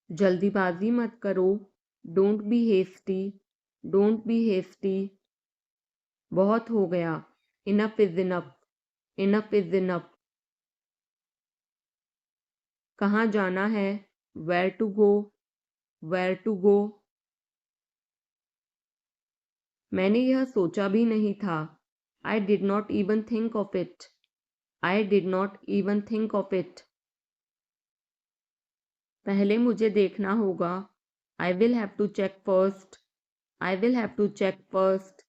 जल्दीबाजी मत करो। Don't be hasty. Don't be hasty. बहुत हो गया। Enough is enough. Enough is enough. कहाँ जाना है? Where to go. Where to go. मैंने यह सोचा भी नहीं था। I did not even think of it. I did not even think of it. पहले मुझे देखना होगा। I will have to check first. I will have to check first.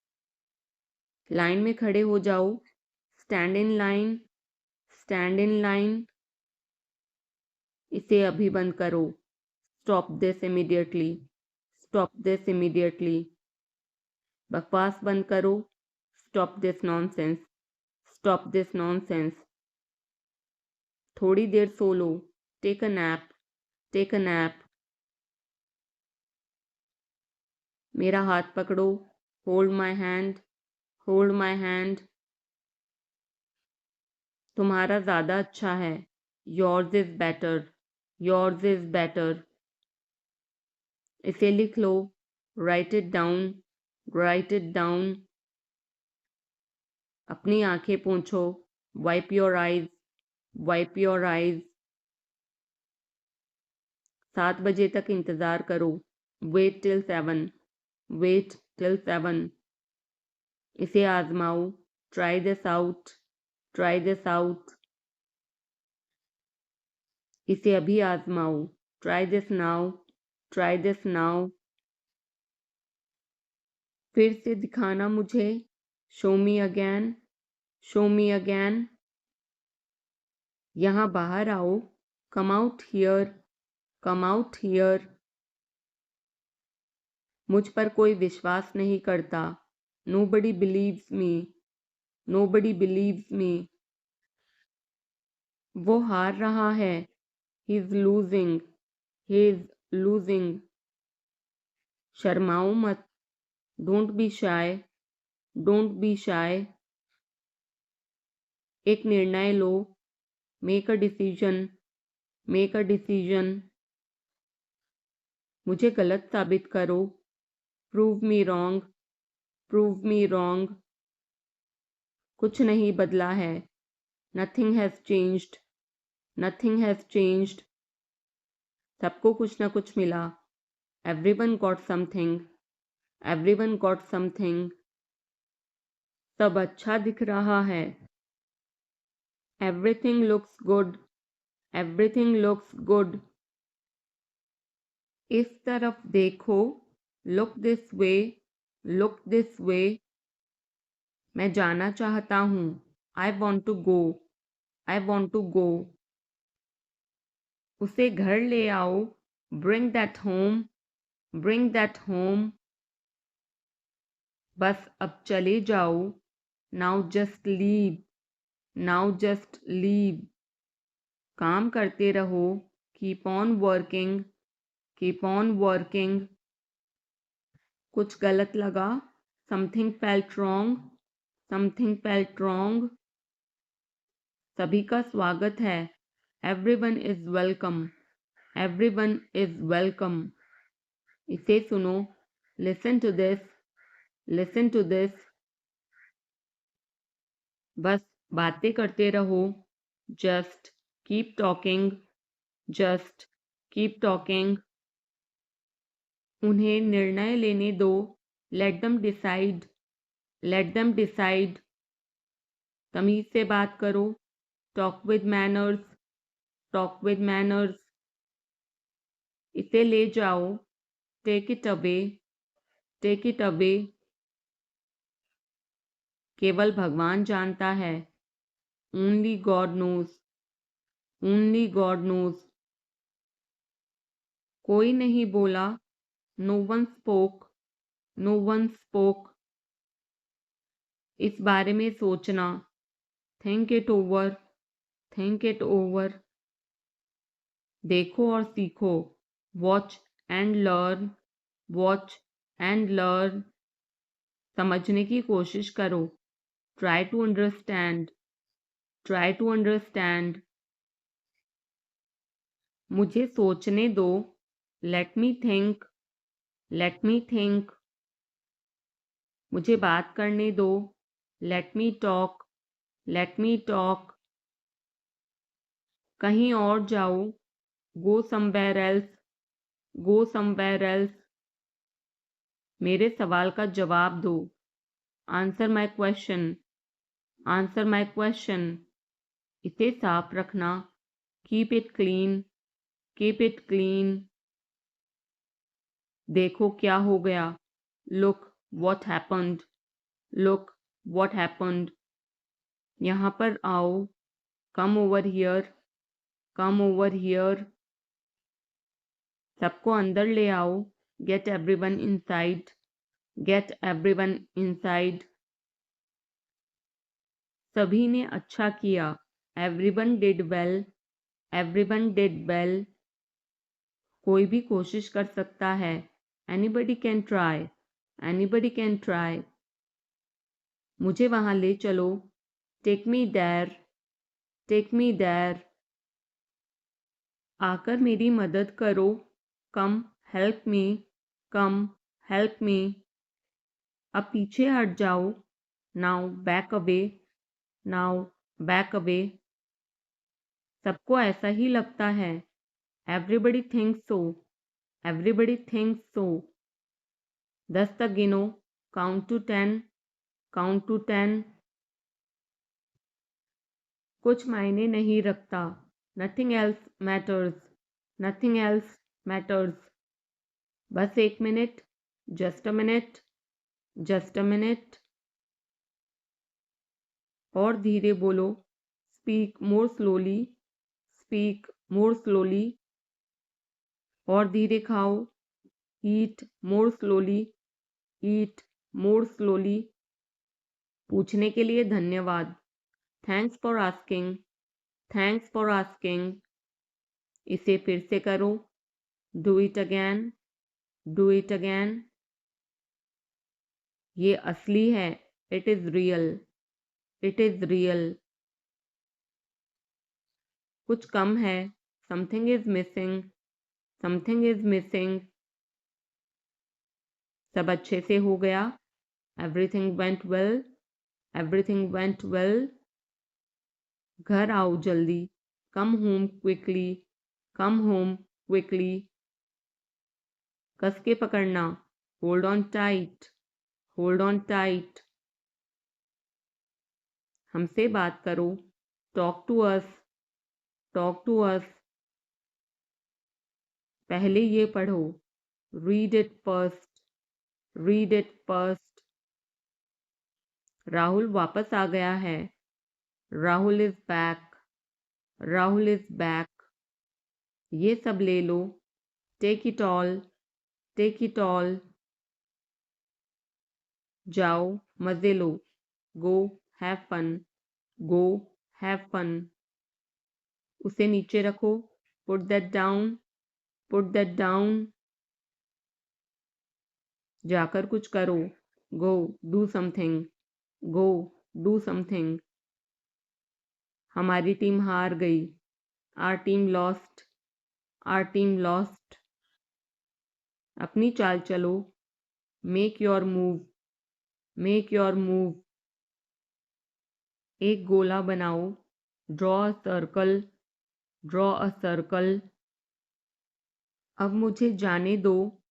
Line में खड़े हो जाओ। Stand in line. Stand in line. इसे अभी बंद करो। Stop this immediately. Stop this immediately. बकवास बंद करो। Stop this nonsense. Stop this nonsense. थोड़ी देर सो लो। Take a nap. Take a nap. मेरा हाथ पकड़ो। Hold my hand. Hold my hand. तुम्हारा ज़्यादा अच्छा है। Yours is better. Yours is better. इसे लिख लो। Write it down. Write it down. अपनी आंखें पोंछो। Wipe your eyes. Wipe your eyes. 7 बजे तक इंतज़ार करो। Wait till 7। Wait till 7। इसे आजमाओ। Try this out. Try this out. इसे अभी आजमाओ। Try this now. Try this now. फिर से दिखाना मुझे। Show me again. Show me again. यहाँ बाहर आओ। Come out here. Come out here. मुझ पर कोई विश्वास नहीं करता। Nobody believes me. Nobody believes me. वो हार रहा है। He is losing. He is losing. शर्माओ मत। Don't be shy. Don't be shy. एक निर्णय लो। Make a decision. Make a decision. मुझे गलत साबित करो। Prove me wrong. Prove me wrong. कुछ नहीं बदला है। Nothing has changed. Nothing has changed. सबको कुछ न कुछ मिला। Everyone got something. Everyone got something. सब अच्छा दिख रहा है। Everything looks good. Everything looks good. इस तरफ देखो। Look this way. Look this way. मैं जाना चाहता हूँ। I want to go. I want to go. उसे घर ले आओ। Bring that home. Bring that home. बस अब चले जाओ। Now just leave. Now just leave. काम करते रहो। Keep on working. Keep on working. कुछ गलत लगा। Something felt wrong. Something felt wrong. सभी का स्वागत है। Everyone is welcome. Everyone is welcome. इसे सुनो। Listen to this. Listen to this. बस बातें करते रहो। Just keep talking. Just keep talking. उन्हें निर्णय लेने दो। Let them decide. Let them decide. तमीज से बात करो। Talk with manners. Talk with manners. इसे ले जाओ। Take it away. Take it away. केवल भगवान जानता है। Only God knows. Only God knows. कोई नहीं बोला। No one spoke. No one spoke. इस बारे में सोचना। Think it over. Think it over. देखो और सीखो। Watch and learn. Watch and learn. समझने की कोशिश करो। Try to understand. Try to understand. मुझे सोचने दो। Let me think, let me think. मुझे बात करने दो, let me talk, let me talk. कहीं और जाओ, go somewhere else, go somewhere else. मेरे सवाल का जवाब दो, answer my question, answer my question. इसे साफ रखना, keep it clean, keep it clean. देखो क्या हो गया, look what happened, look what happened. यहाँ पर आओ, come over here, come over here. सबको अंदर ले आओ, get everyone inside, get everyone inside. सभी ने अच्छा किया, everyone did well, everyone did well. कोई भी कोशिश कर सकता है, anybody can try, anybody can try. मुझे वहां ले चलो, take me there, take me there. आकर मेरी मदद करो, कम हेल्प मी, कम हेल्प मी। अब पीछे हट जाओ, now back away, now back away. सबको ऐसा ही लगता है, एवरीबडी थिंक्स सो, एवरीबडी थिंक्स सो। 10 तक गिनो, काउंट टू 10, काउंट टू 10। कुछ मायने नहीं रखता, nothing else matters, nothing else matters. बस 1 minute, just a minute, just a minute. और धीरे बोलो, speak more slowly, speak more slowly. और धीरे खाओ, ईट मोर स्लोली, ईट मोर स्लोली। पूछने के लिए धन्यवाद, thanks for asking, thanks for asking. इसे फिर से करो, do it again, do it again. ये असली है, it is real, it is real. कुछ कम है, something is missing, something is missing. सब अच्छे से हो गया, everything went well, everything went well. घर आओ जल्दी, come home quickly, come home quickly. कस के पकड़ना, hold on tight, hold on tight. हमसे बात करो, talk to us, talk to us. पहले ये पढ़ो, read it first, read it first. Rahul वापस आ गया है, Rahul is back, Rahul is back. ये सब ले लो, take it all, take it all. जाओ मजे लो, go have fun, go have fun. उसे नीचे रखो, put that down, put that down. जाकर कुछ करो, go do something, go do something. हमारी टीम हार गई, our team lost, are team lost. अपनी चाल चलो, make your move, make your move. एक गोला बनाओ, draw a circle, draw a circle. अब मुझे जाने दो,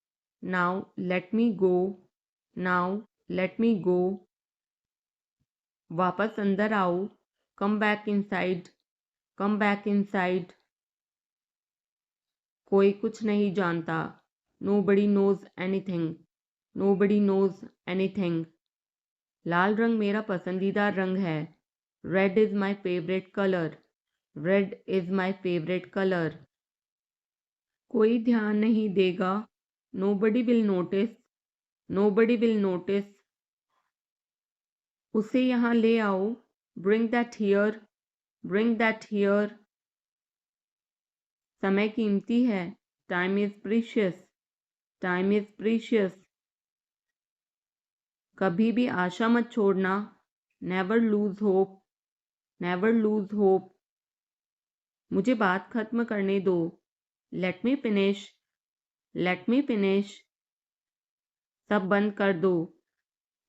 now let me go, now let me go. वापस अंदर आओ, come back inside, come back inside. कोई कुछ नहीं जानता, nobody knows anything, nobody knows anything. लाल रंग मेरा पसंदीदा रंग है, red is my favourite colour, red is my favourite colour. कोई ध्यान नहीं देगा, nobody will notice, nobody will notice. उसे यहाँ ले आओ, bring that here, bring that here. समय कीमती है, time is precious, time is precious. कभी भी आशा मत छोड़ना, never lose hope, never lose hope. मुझे बात खत्म करने दो, let me finish, let me finish. सब बंद कर दो।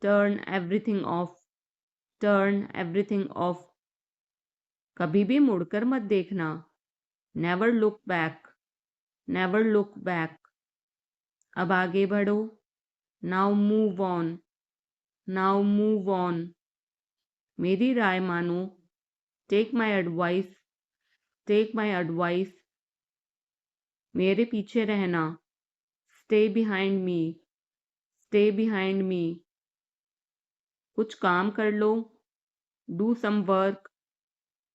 Turn everything of. Turn everything of. कभी भी मुड़कर मत देखना। Never look back. Never look back. अब आगे बढ़ो। Now move on. Now move on. मेरी राय मानो। Take my advice. Take my advice. मेरे पीछे रहना। Stay behind me. Stay behind me. कुछ काम कर लो। Do some work.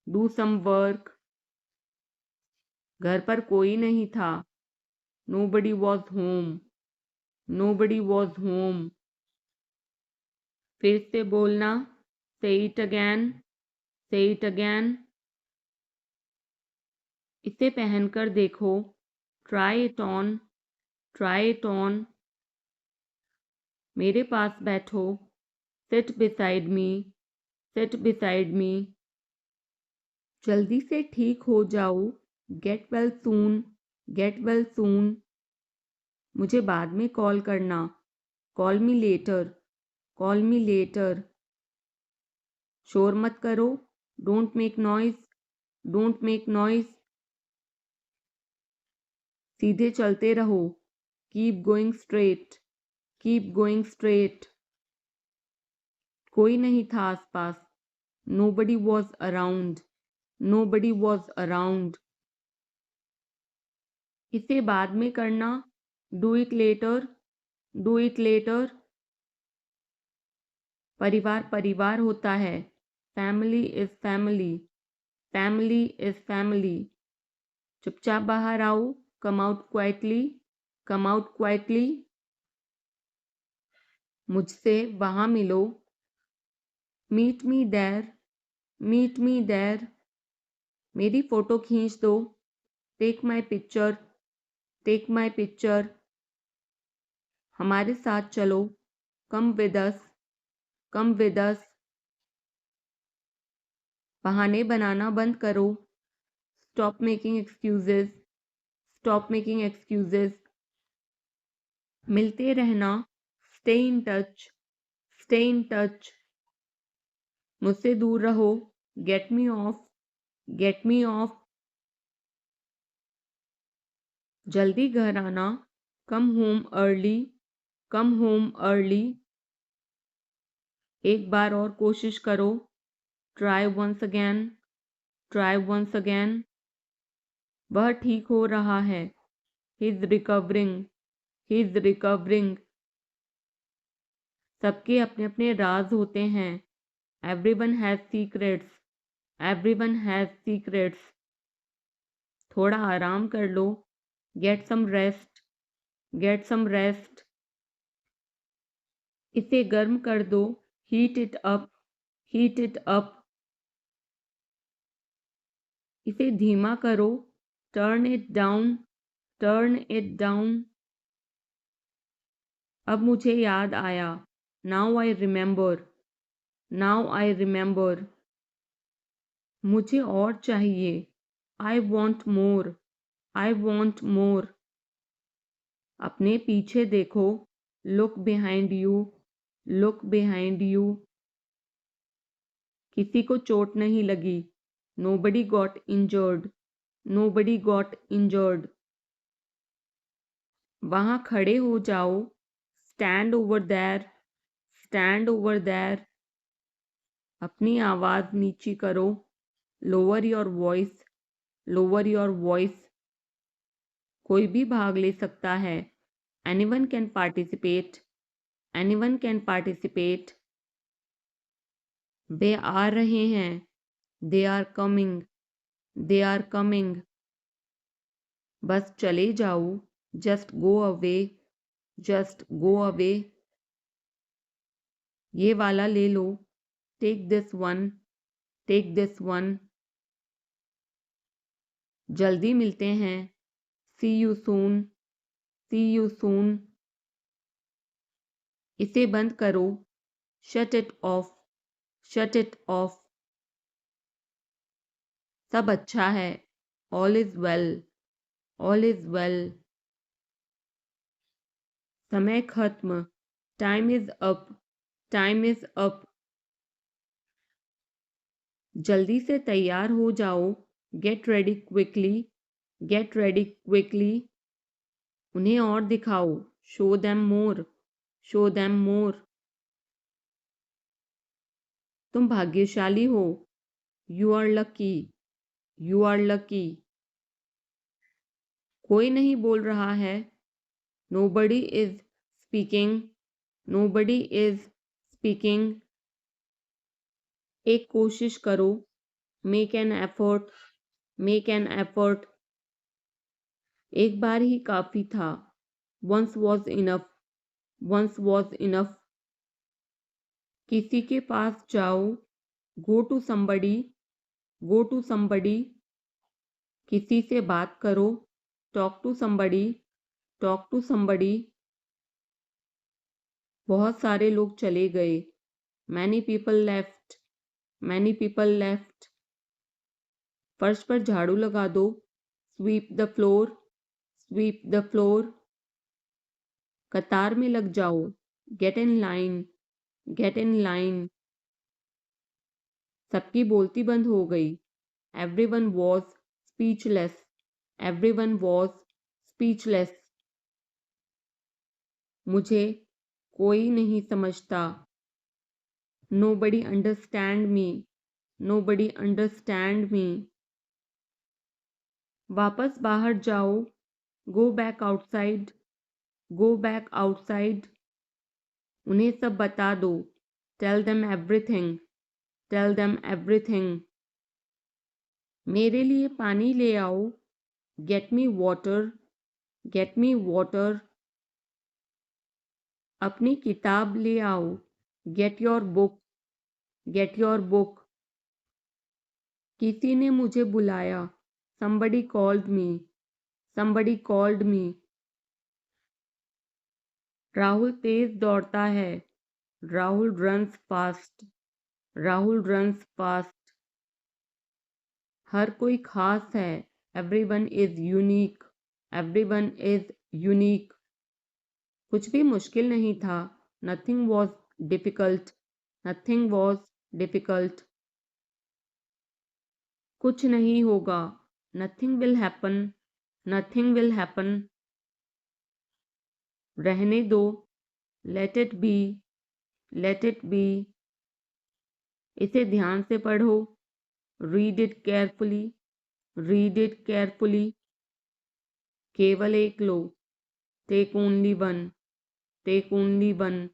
Do some work. घर पर कोई नहीं था। Nobody was home. Nobody was home. फिर से बोलना। Say it again. Say it again. इसे पहनकर देखो। Try it on. Try it on. मेरे पास बैठो। Seat beside me. Seat beside me. जल्दी से ठीक हो जाओ। Get well soon. Get well soon. मुझे बाद में कॉल करना। Call me later. Call me later. शोर मत करो। Don't make noise. Don't make noise. सीधे चलते रहो। Keep going straight. Keep going straight. कोई नहीं था आसपास। Nobody was around. Nobody was around. इसे बाद में करना। Do it later. Do it later. परिवार परिवार होता है। Family is family. Family is family. चुपचाप बाहर आओ। Come out quietly. Come out quietly. मुझसे वहां मिलो। Meet me there. Meet me there. मेरी फोटो खींच दो। Take my picture. Take my picture. हमारे साथ चलो। Come with us. Come with us. बहाने बनाना बंद करो। Stop making excuses. Stop making excuses. मिलते रहना। Stay in touch. Stay in touch. मुझसे दूर रहो। Get me off. Get me off. जल्दी घर आना। Come home early. Come home early. एक बार और कोशिश करो। Try once again. Try once again. वह ठीक हो रहा है। He is recovering. He is recovering. सबके अपने अपने राज होते हैं। Everyone has secrets. Everyone has secrets. थोड़ा आराम कर लो। Get some rest. Get some rest. इसे गर्म कर दो। Heat it up. Heat it up. इसे धीमा करो। Turn it down. Turn it down. अब मुझे याद आया। Now I remember. Now I remember. मुझे और चाहिए। I want more. I want more. अपने पीछे देखो। Look behind you. Look behind you. किसी को चोट नहीं लगी। Nobody got injured. Nobody got injured. वहां खड़े हो जाओ। Stand over there. Stand over there. अपनी आवाज नीची करो। Lower your voice. Lower your voice. कोई भी भाग ले सकता है। Anyone can participate. Anyone can participate. वे आ रहे हैं। They are coming. They are coming. बस चले जाओ। Just go away. Just go away. ये वाला ले लो। Take this one. Take this one. जल्दी मिलते हैं। See you soon. See you soon. इसे बंद करो। Shut it off. Shut it off. सब अच्छा है। All is well. All is well. समय खत्म, time is up, time is up. जल्दी से तैयार हो जाओ, get ready quickly, get ready quickly. उन्हें और दिखाओ, show them more, show them more. तुम भाग्यशाली हो, you are lucky, you are lucky. कोई नहीं बोल रहा है, nobody is speaking, nobody is speaking. एक कोशिश करो, make an effort, make an effort. एक बार ही काफी था, once was enough, once was enough. किसी के पास जाओ, go to somebody, go to somebody. किसी से बात करो, talk to somebody, talk to somebody. बहुत सारे लोग चले गए, many people left, many people left. फर्श पर झाड़ू लगा दो, sweep the floor, sweep the floor. कतार में लग जाओ, get in line, get in line. सबकी बोलती बंद हो गई, everyone was speechless, everyone was speechless. मुझे कोई नहीं समझता, nobody understand me, nobody understand me. वापस बाहर जाओ, go back outside, go back outside. उन्हें सब बता दो, tell them everything, tell them everything. मेरे लिए पानी ले आओ, get me water, get me water. अपनी किताब ले आओ, get your book, get your book. किसी ने मुझे बुलाया, somebody called me, somebody called me। Rahul तेज दौड़ता है, Rahul runs fast, Rahul runs fast. हर कोई खास है, everyone is unique, everyone is unique. कुछ भी मुश्किल नहीं था, nothing was difficult, nothing was difficult. कुछ नहीं होगा, nothing will happen, nothing will happen. रहने दो, let it be, let it be. इसे ध्यान से पढ़ो, read it carefully, read it carefully. केवल एक लो, take only one, take only one.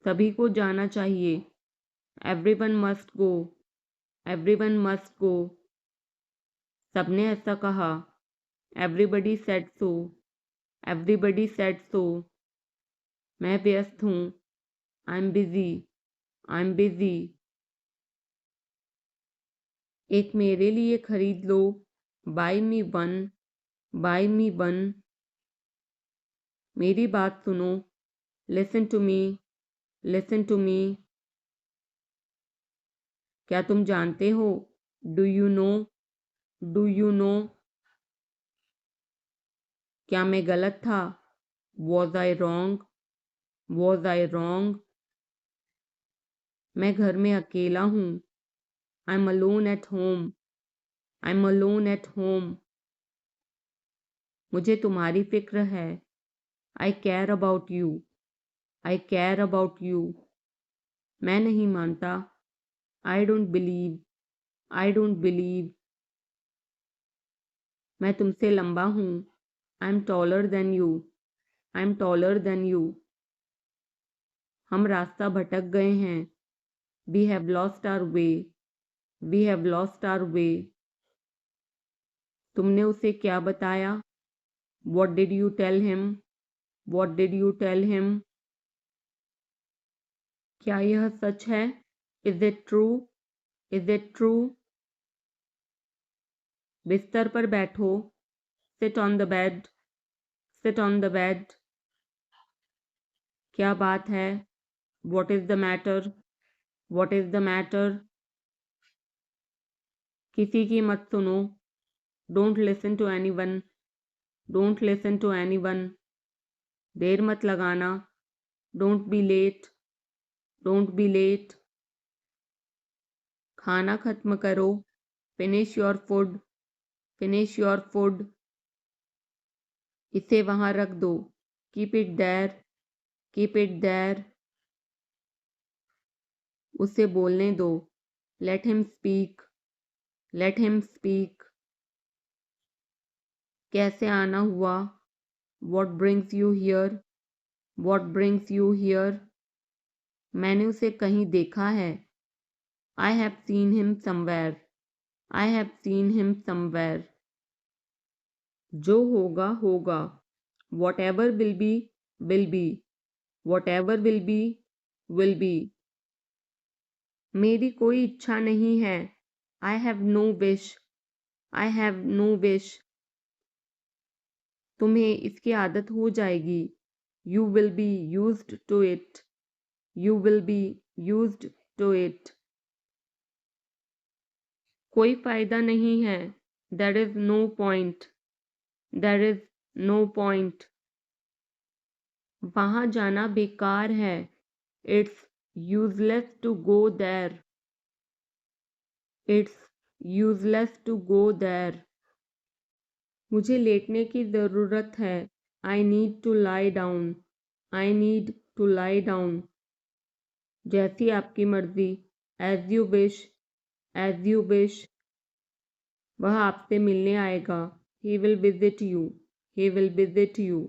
सभी को जाना चाहिए, everyone must go, everyone must go. सबने ऐसा कहा, everybody said so, everybody said so. मैं व्यस्त हूँ, I am busy, I am busy. एक मेरे लिए खरीद लो, buy me one, buy me one. मेरी बात सुनो, listen to me, listen to me. क्या तुम जानते हो, do you know, do you know. क्या मैं गलत था, was I wrong, was I wrong. मैं घर में अकेला हूँ, I am alone at home, I am alone at home. मुझे तुम्हारी फिक्र है, I care about you, I care about you. मैं नहीं मानता, I don't believe, I don't believe. मैं तुमसे लंबा हूँ, I am taller than you, I am taller than you. हम रास्ता भटक गए हैं, we have lost our way, we have lost our way. तुमने उसे क्या बताया, what did you tell him, what did you tell him. क्या यह सच है, is it true, is it true. बिस्तर पर बैठो, sit on the bed, sit on the bed. क्या बात है, what is the matter, what is the matter. किसी की मत सुनो, don't listen to anyone, don't listen to anyone. देर मत लगाना, don't be late, don't be late. खाना खत्म करो, finish your food, finish your food. इसे वहां रख दो, keep it there, keep it there. उसे बोलने दो, let him speak, let him speak. कैसे आना हुआ, what brings you here, what brings you here. मैंने उसे कहीं देखा है, I have seen him somewhere, I have seen him somewhere. जो होगा होगा, whatever will be will be, whatever will be will be. मेरी कोई इच्छा नहीं है, I have no wish, I have no wish. तुम्हें इसकी आदत हो जाएगी, you will be used to it, you will be used to it. कोई फायदा नहीं है, there is no point, there is no point. वहां जाना बेकार है, it's useless to go there, it's useless to go there. मुझे लेटने की ज़रूरत है, I need to lie down, I need to lie down. जैसी आपकी मर्जी, as you wish, as you wish. वह आपसे मिलने आएगा, he will visit you, he will visit you.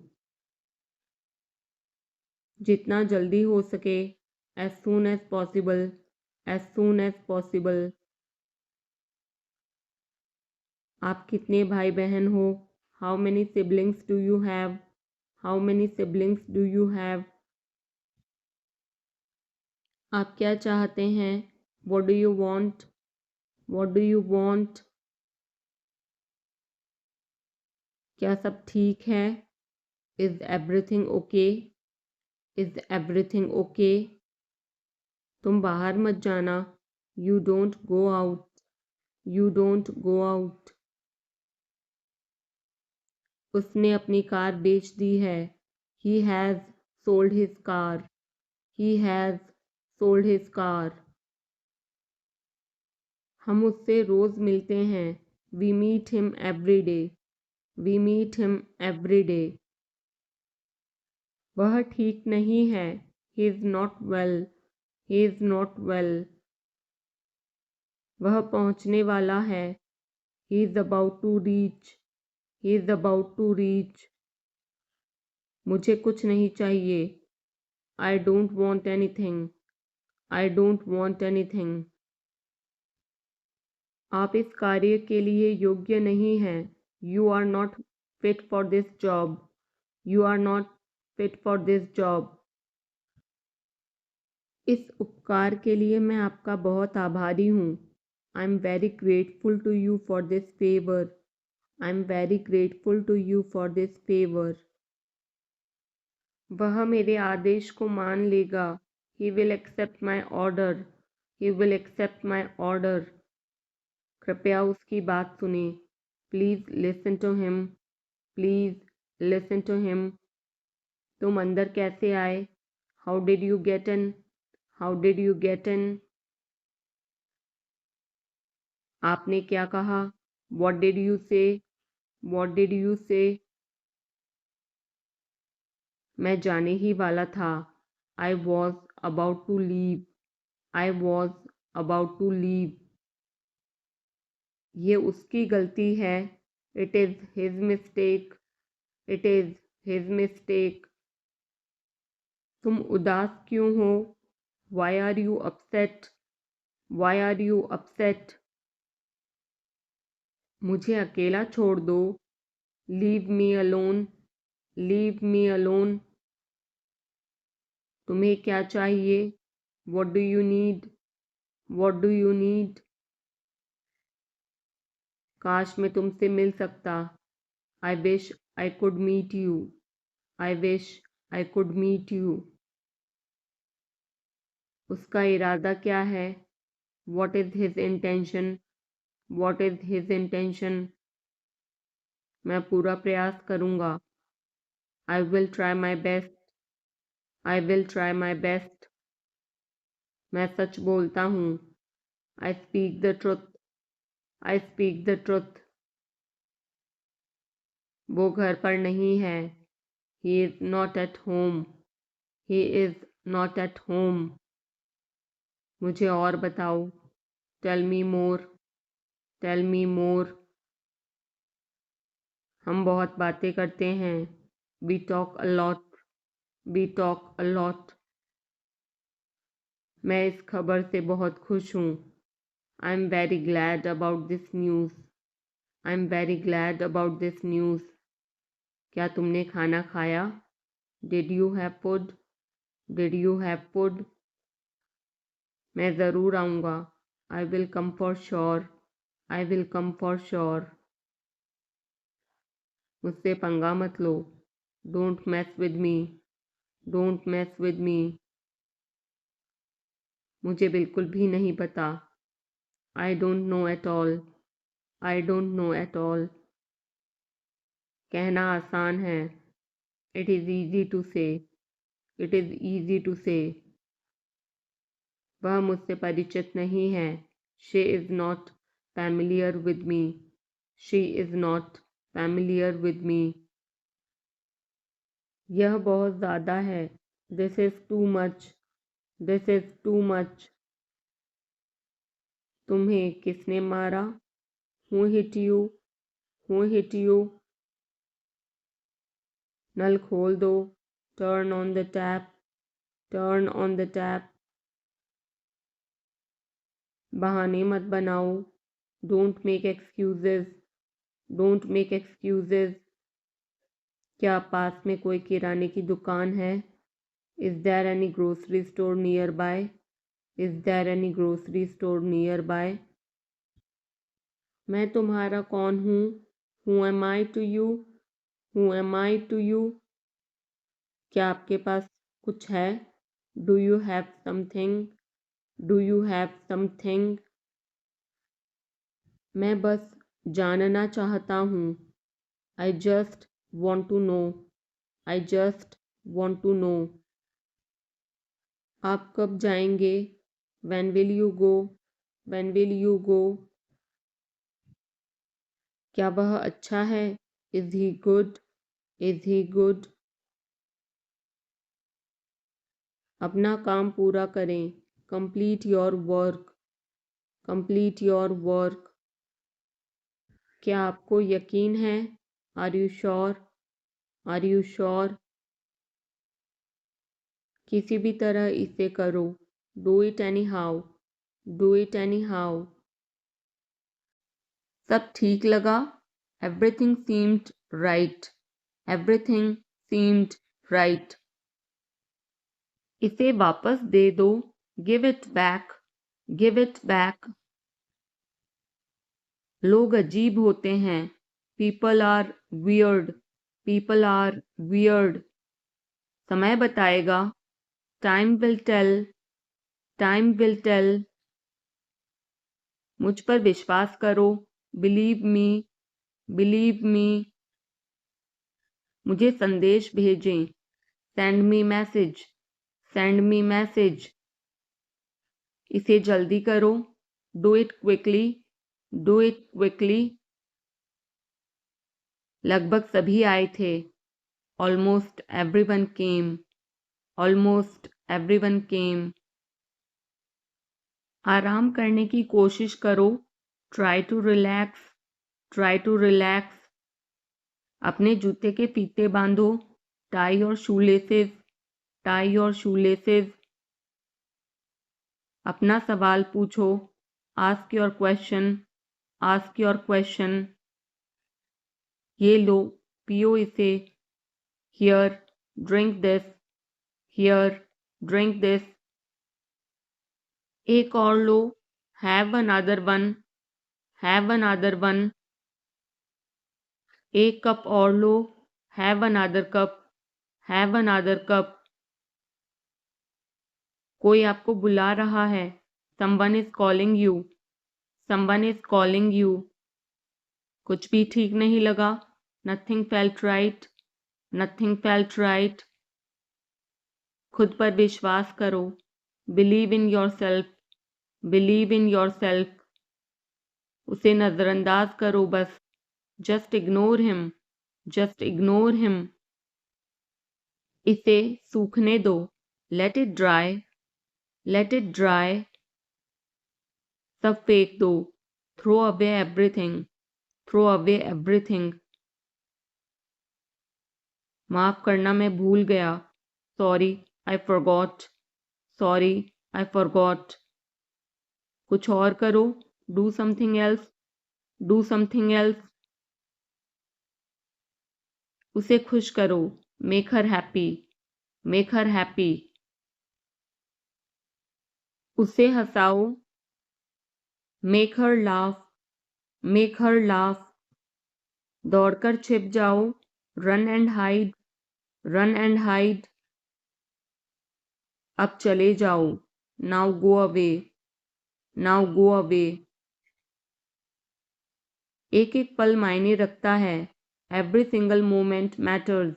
जितना जल्दी हो सके, as soon as possible, as soon as possible. आप कितने भाई बहन हो, how many siblings do you have, how many siblings do you have. आप क्या चाहते हैं, what do you want, what do you want. क्या सब ठीक है, is everything okay, is everything okay. तुम बाहर मत जाना, you don't go out, you don't go out. उसने अपनी कार बेच दी है, he has sold his car, he has sold his car. हम उससे रोज़ मिलते हैं, we meet him every day, we meet him every day. वह ठीक नहीं है, he is not well, he is not well. वह पहुंचने वाला है, he is about to reach, he is about to reach. मुझे कुछ नहीं चाहिए, I don't want anything, I don't want anything. आप इस कार्य के लिए योग्य नहीं हैं, you are not fit for this job, you are not fit for this job. इस उपकार के लिए मैं आपका बहुत आभारी हूँ, I am very grateful to you for this favour, I am very grateful to you for this favour. वह मेरे आदेश को मान लेगा, he will accept my order, he will accept my order. कृपया उसकी बात सुने, please listen to him, please listen to him. तुम अंदर कैसे आए, how did you get in, how did you get in. आपने क्या कहा, what did you say, what did you say. मैं जाने ही वाला था, I was about to leave, I was about to leave. ये उसकी गलती है, it is his mistake, it is his mistake. तुम उदास क्यों हो, why are you upset, Y are you upset. मुझे अकेला छोड़ दो, leave me alone, leave me alone. तुम्हें क्या चाहिए, what do you need, what do you need. काश मैं तुमसे मिल सकता, I wish I could meet you, I wish I could meet you. उसका इरादा क्या है, what is his intention, what is his intention. मैं पूरा प्रयास करूँगा, I will try my best. I will try my best. मैं सच बोलता हूँ. I speak the truth. I speak the truth. वो घर पर नहीं है. He is not at home. He is not at home. मुझे और बताओ. Tell me more. Tell me more. हम बहुत बातें करते हैं. We talk a lot. We talk a lot. मैं इस खबर से बहुत खुश हूँ. I'm very glad about this news. I'm very glad about this news. क्या तुमने खाना खाया? Did you have food? Did you have food? मैं ज़रूर आऊँगा. I will come for sure. I will come for sure. मुझसे पंगा मत लो. Don't mess with me. Don't mess with me. मुझे बिल्कुल भी नहीं पता. I don't know at all. I don't know at all. कहना आसान है. It is easy to say. It is easy to say. वह मुझसे परिचित नहीं है. She is not familiar with me. She is not familiar with me. यह बहुत ज़्यादा है. This is too much. This is too much. तुम्हें किसने मारा? Who hit you? Who hit you? नल खोल दो. Turn on the tap. Turn on the tap. बहाने मत बनाओ. Don't make excuses. Don't make excuses. क्या पास में कोई किराने की दुकान है? Is there any grocery store nearby? Is there any grocery store nearby? मैं तुम्हारा कौन हूँ? Who am I to you? Who am I to you? क्या आपके पास कुछ है? Do you have something? Do you have something? मैं बस जानना चाहता हूँ. I just want to know. I just want to know. आप कब जाएंगे? When will you go? When will you go? क्या वह अच्छा है? Is he good? Is he good? अपना काम पूरा करें. Complete your work. Complete your work. क्या आपको यकीन है? Are you sure? Are you sure? किसी भी तरह इसे करो. Do it anyhow. Do it anyhow. सब ठीक लगा? Everything seemed right. Everything seemed right. इसे वापस दे दो. Give it back. Give it back. लोग अजीब होते हैं. People are weird. People are weird. समय बताएगा. Time will tell. Time will tell. मुझ पर विश्वास करो. Believe me. Believe me. मुझे संदेश भेजें. Send me message. Send me message. इसे जल्दी करो. Do it quickly. Do it quickly. लगभग सभी आए थे. Almost everyone came. Almost everyone came. आराम करने की कोशिश करो. Try to relax. Try to relax. अपने जूते के फीते बांधो. Tie your shoelaces. Tie your shoelaces. अपना सवाल पूछो. Ask your question. Ask your question. ये लो, पियो इसे. Here, drink this. Here, drink this. एक और लो. Have another one. Have another one. एक कप और लो. Have another cup. Have another cup. कोई आपको बुला रहा है. Someone is calling you. Someone is calling you. कुछ भी ठीक नहीं लगा. Nothing felt right. Nothing felt right. खुद पर विश्वास करो. Believe in yourself. Believe in yourself. उसे नजरअंदाज करो बस. Just ignore him. Just ignore him. इसे सूखने दो. Let it dry. Let it dry. सब फेंक दो. Throw away everything. Throw away everything. माफ करना मैं भूल गया. Sorry, I forgot. Sorry, I forgot. कुछ और करो. Do something else. Do something else. उसे खुश करो. Make her happy. Make her happy. उसे हंसाओ. Make her laugh. Make her laugh. दौड़कर छिप जाओ. Run and hide. Run and hide. अब चले जाओ. Now go away. Now go away. एक एक पल मायने रखता है. Every single moment matters.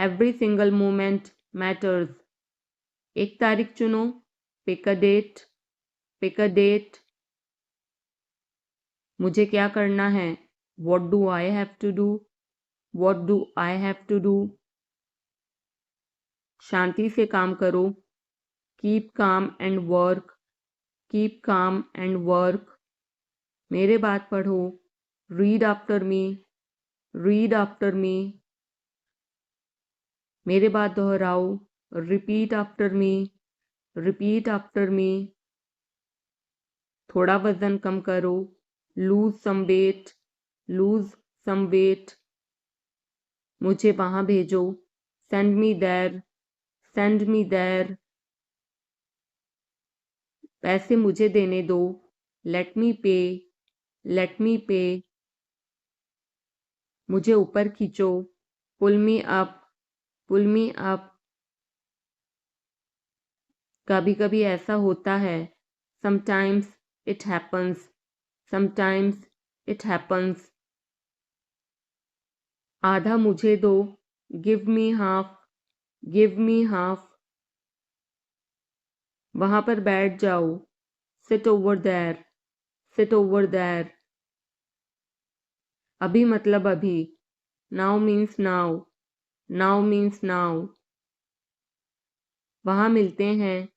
Every single moment matters. एक तारीख चुनो. Pick a date. Pick a date. मुझे क्या करना है. What do I have to do? What do I have to do? शांति से काम करो. Keep calm and work. Keep calm and work. मेरे बात पढ़ो. Read after me. Read after me. मेरे बात दोहराओ. Repeat after me. Repeat after me. थोड़ा वजन कम करो. Lose some weight. Lose some weight. मुझे वहां भेजो. Send me there. Send me there. पैसे मुझे देने दो. Let me pay. Let me pay. मुझे ऊपर खींचो. Pull me up. Pull me up. कभी कभी ऐसा होता है. Sometimes it happens. Sometimes it happens. आधा मुझे दो. Give me half. Give me half. वहां पर बैठ जाओ. Sit over there. Sit over there. अभी मतलब अभी. Now means now. Now means now. वहां मिलते हैं.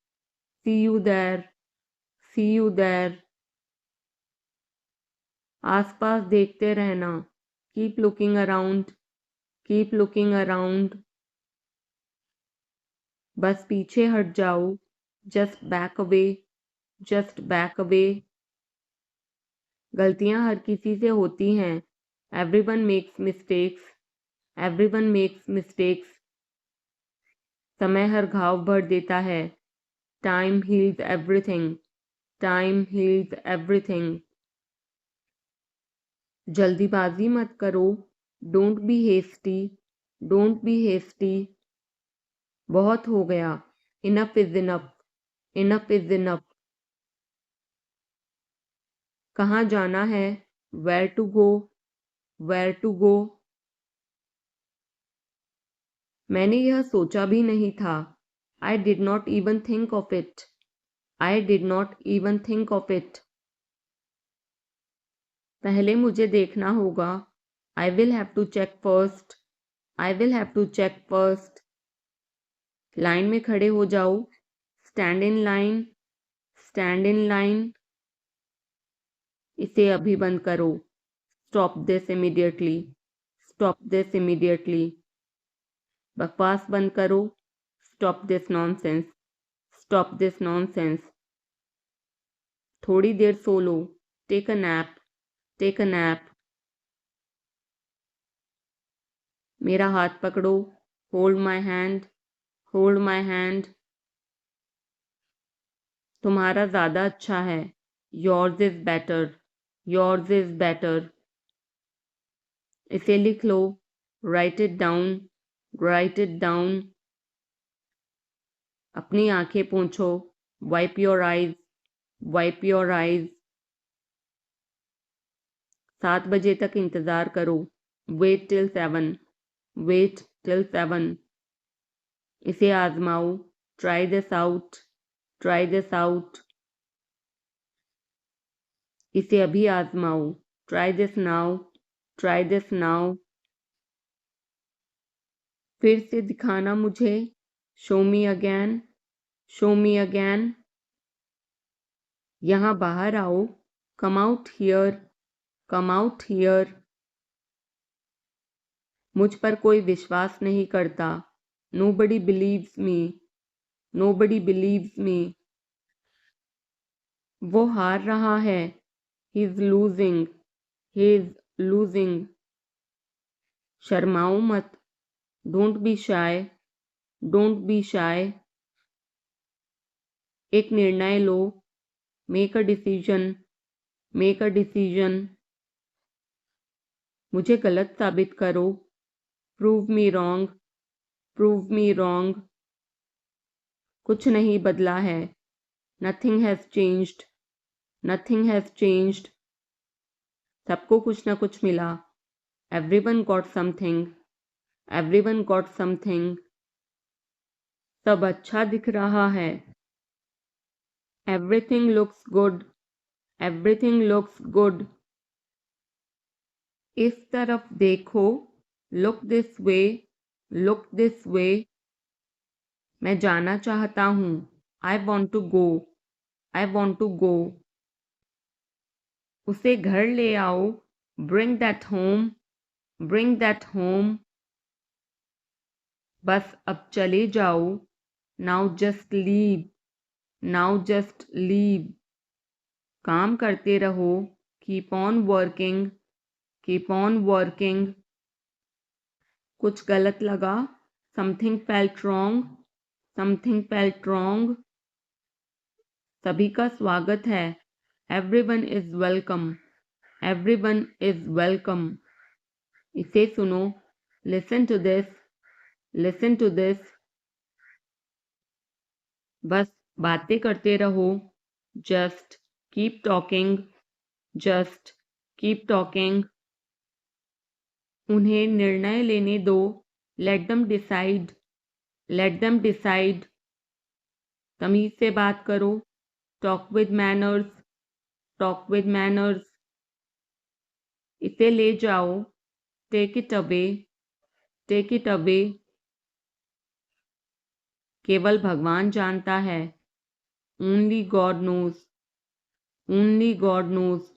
See you there. See you there. आसपास देखते रहना. Keep looking around. Keep looking around. बस पीछे हट जाओ. Just back away. Just back away. गलतियां हर किसी से होती हैं. Everyone makes mistakes. Everyone makes mistakes. समय हर घाव भर देता है. Time heals everything. Time heals everything. जल्दीबाजी मत करो. Don't be hasty. Don't be hasty. बहुत हो गया. Enough is enough. Enough is enough. कहाँ जाना है. Where to go. Where to go. मैंने यह सोचा भी नहीं था. I did not even think of it. I did not even think of it. पहले मुझे देखना होगा. I will have to check first. I will have to check first. Line में खड़े हो जाओ. Stand in line. Stand in line. इसे अभी बंद करो. Stop this immediately. Stop this immediately. बकवास बंद करो. Stop this nonsense. Stop this nonsense. थोड़ी देर सो लो. Take a nap. Take a nap. मेरा हाथ पकड़ो. Hold my hand. Hold my hand. तुम्हारा ज़्यादा अच्छा है. Yours is better. Yours is better. इसे लिख लो. Write it down. Write it down. अपनी आंखें पोंछो. Wipe your eyes. Wipe your eyes. 7 बजे तक इंतज़ार करो. Wait till 7. Wait till 7. इसे आजमाओ, try this out, try this out. इसे अभी आजमाओ, try this now, try this now. फिर से दिखाना मुझे, show me again, show me again. यहाँ बाहर आओ, come out here, come out here. मुझ पर कोई विश्वास नहीं करता, nobody believes me, nobody believes me. वो हार रहा है, he is losing, he is losing. शर्माओ मत, don't be shy, don't be shy. एक निर्णय लो, make a decision, make a decision. मुझे गलत साबित करो, prove me wrong, prove me wrong. कुछ नहीं बदला है, nothing has changed, nothing has changed. सबको कुछ ना कुछ मिला, everyone got something, everyone got something. सब अच्छा दिख रहा है, everything looks good, everything looks good. इस तरफ देखो, look this way, look this way. मैं जाना चाहता हूँ, I want to go, I want to go. उसे घर ले आओ, bring that home, bring that home. बस अब चले जाओ, now just leave, now just leave. काम करते रहो, keep on working, keep on working. कुछ गलत लगा, something felt wrong, something felt wrong. सभी का स्वागत है, everyone is welcome, everyone is welcome. इसे सुनो, listen to this, listen to this. बस बातें करते रहो, just keep talking, just keep talking. उन्हें निर्णय लेने दो, let them decide, let them decide. तमीज से बात करो, talk with manners, talk with manners. इसे ले जाओ, take it away, take it away. केवल भगवान जानता है, only God knows, only God knows.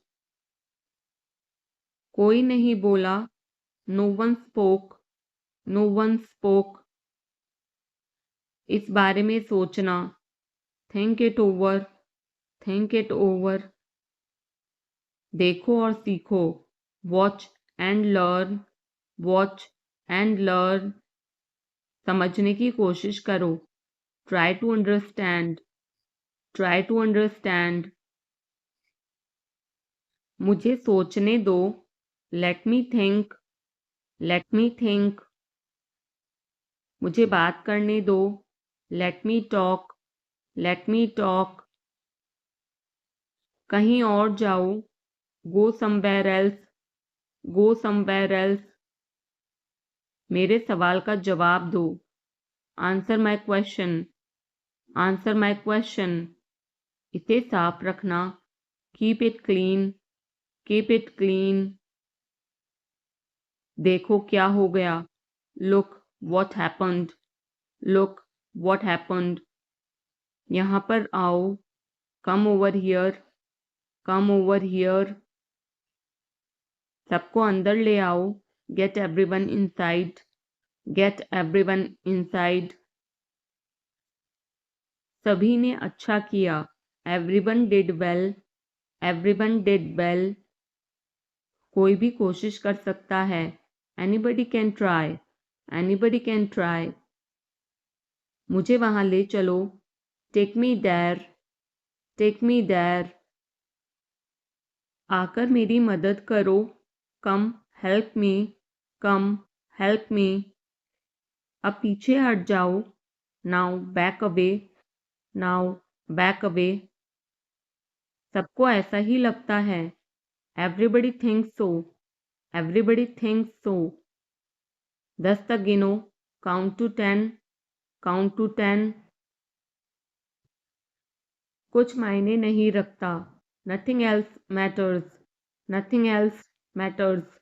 कोई नहीं बोला, no one spoke, no one spoke. इस बारे में सोचना, think it over, think it over. देखो और सीखो, watch and learn, watch and learn. समझने की कोशिश करो, try to understand, try to understand. मुझे सोचने दो, let me think, let me think. मुझे बात करने दो, let me talk, let me talk. कहीं और जाओ, go somewhere else, go somewhere else. मेरे सवाल का जवाब दो, answer my question, answer my question. इसे साफ रखना, keep it clean, keep it clean. देखो क्या हो गया, look what happened, look what happened. यहाँ पर आओ, come over here, come over here. सबको अंदर ले आओ, get everyone inside, get everyone inside. सभी ने अच्छा किया, everyone did well, everyone did well. कोई भी कोशिश कर सकता है, anybody can try, anybody can try. मुझे वहां ले चलो, take me there, take me there. आकर मेरी मदद करो, come help me, come help me. अब पीछे हट जाओ, now back away, now back away. सबको ऐसा ही लगता है, everybody thinks so, everybody thinks so. 10 तक गिनो, काउंट टू 10, काउंट टू 10। कुछ मायने नहीं रखता, nothing else matters, nothing else matters.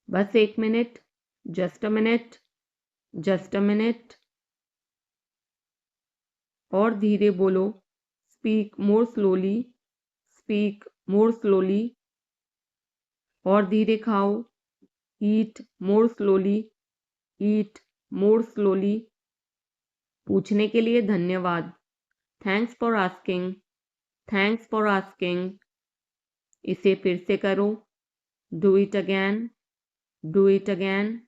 बस 1 minute, just a minute, just a minute. और धीरे बोलो, speak more slowly, speak more slowly. और धीरे खाओ, ईट मोर स्लोली, ईट मोर स्लोली। पूछने के लिए धन्यवाद, thanks for asking, thanks for asking. इसे फिर से करो, do it again, do it again.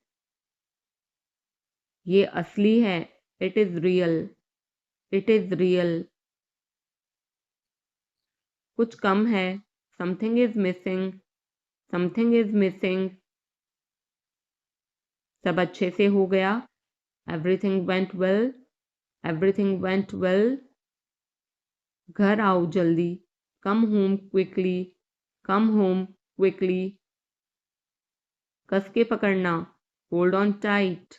ये असली है, it is real, it is real. कुछ कम है, something is missing, something is missing. सब अच्छे से हो गया, everything went well, everything went well. घर आओ जल्दी, come home quickly, come home quickly. कस के पकड़ना, hold on tight,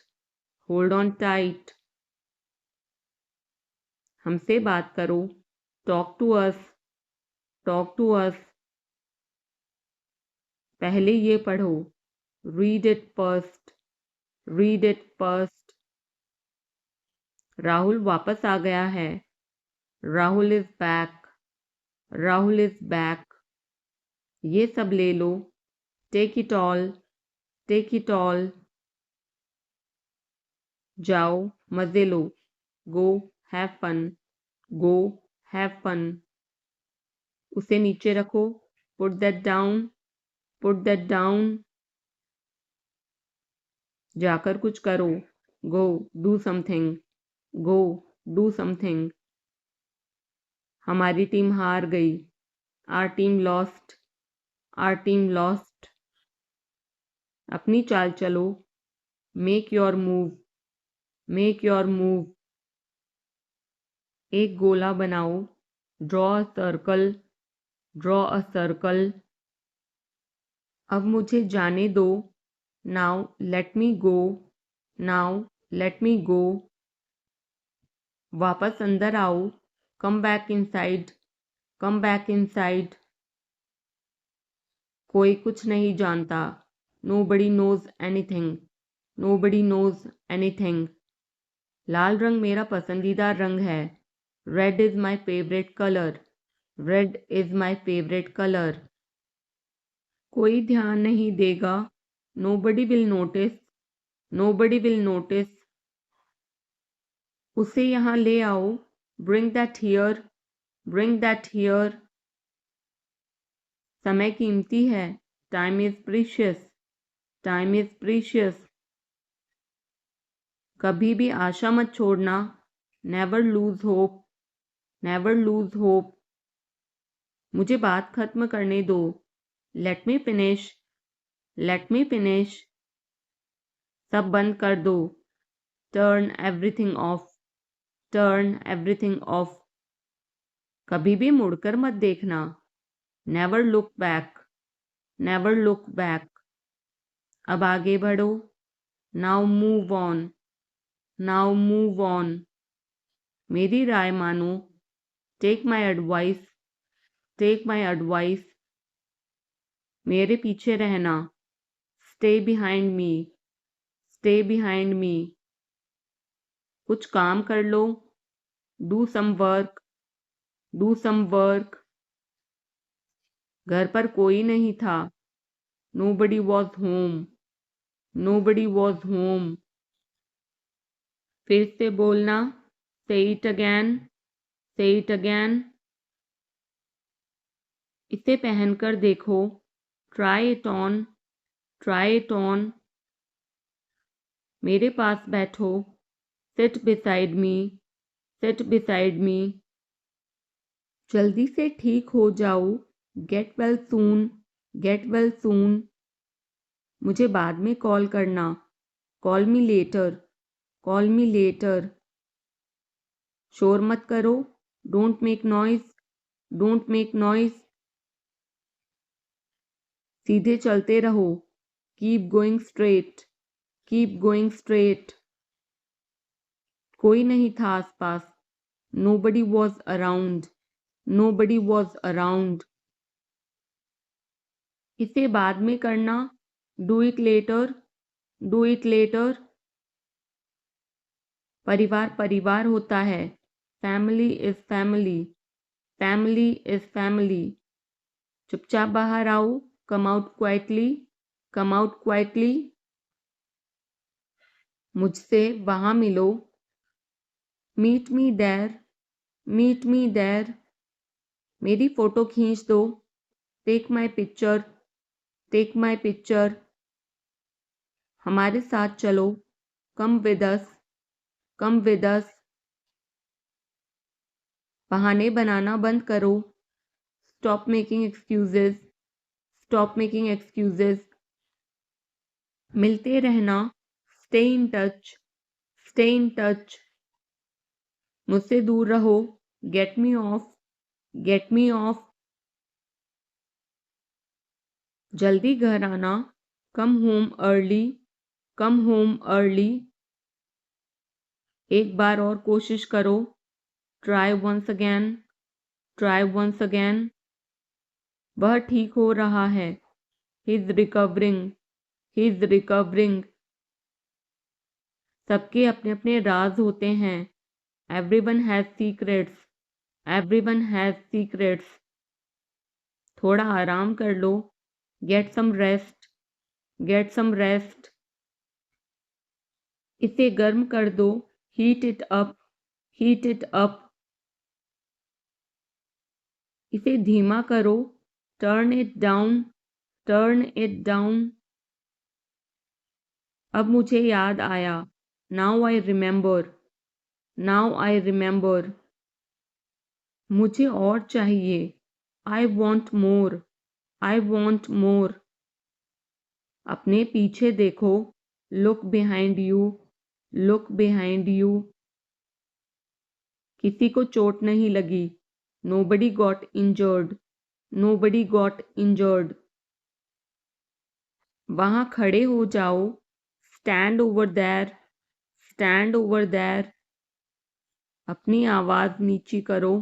hold on tight. हमसे बात करो, talk to us, talk to us. पहले ये पढ़ो, read it first, read it first. Rahul वापस आ गया है, Rahul is back, Rahul is back. ये सब ले लो, take it all, take it all. जाओ मजे लो, go have fun, go have fun. उसे नीचे रखो, put that down, put that down. जाकर कुछ करो, go do something, go do something. हमारी टीम हार गई, our team lost, are team lost. अपनी चाल चलो, make your move, make your move. एक गोला बनाओ, draw a circle, draw a circle. अब मुझे जाने दो, now let me go, now let me go. वापस अंदर आओ, come back inside, come back inside. कोई कुछ नहीं जानता, nobody knows anything, nobody knows anything. लाल रंग मेरा पसंदीदा रंग है, red is my favourite colour, red is my favourite colour. कोई ध्यान नहीं देगा, nobody will notice, nobody will notice. उसे यहाँ ले आओ, bring that here, bring that here. समय कीमती है, time is precious, time is precious. कभी भी आशा मत छोड़ना, never lose hope, never lose hope. मुझे बात खत्म करने दो, let me finish, let me finish. सब बंद कर दो, turn everything of, turn everything of. कभी भी मुड़कर मत देखना, never look back, never look back. अब आगे बढ़ो, now move on, now move on. मेरी राय मानो, take my advice, take my advice. मेरे पीछे रहना, stay behind me, stay behind me. कुछ काम कर लो, do some work, do some work. घर पर कोई नहीं था, nobody was home, nobody was home. फिर से बोलना, say it again, say it again. इसे पहनकर देखो, try it on, try it on. मेरे पास बैठो, seat beside me, seat beside me. जल्दी से ठीक हो जाओ, get well soon, get well soon. मुझे बाद में कॉल करना, call me later, call me later. शोर मत करो, don't make noise, don't make noise. सीधे चलते रहो, keep going straight, keep going straight. कोई नहीं था आसपास. Nobody was around. Nobody was around. इसे बाद में करना. Do it later. Do it later. परिवार परिवार होता है. Family is family. Family is family. चुपचाप बाहर आओ. Come out quietly. Come out quietly. मुझसे वहाँ मिलो. Meet me there. Meet me there. मेरी फोटो खींच दो. Take my picture. Take my picture. हमारे साथ चलो. Come with us. Come with us. बहाने बनाना बंद करो. Stop making excuses. Stop making excuses. मिलते रहना. Stay in touch. Stay in touch. मुझसे दूर रहो. Get me off. Get me off. जल्दी घर आना. Come home early. Come home early. एक बार और कोशिश करो. Try once again. Try once again. वह ठीक हो रहा है. He's recovering. He's recovering. सबके अपने अपने राज होते हैं. Everyone has secrets. Everyone has secrets. थोड़ा आराम कर लो. Get some rest. Get some rest. इसे गर्म कर दो. Heat it up. Heat it up. इसे धीमा करो. Turn it down. Turn it down. अब मुझे याद आया. Now I remember. Now I remember. मुझे और चाहिए. I want more. I want more. अपने पीछे देखो. Look behind you. Look behind you. किसी को चोट नहीं लगी. Nobody got injured. Nobody got injured. वहाँ खड़े हो जाओ. Stand over there. Stand over there. अपनी आवाज नीची करो.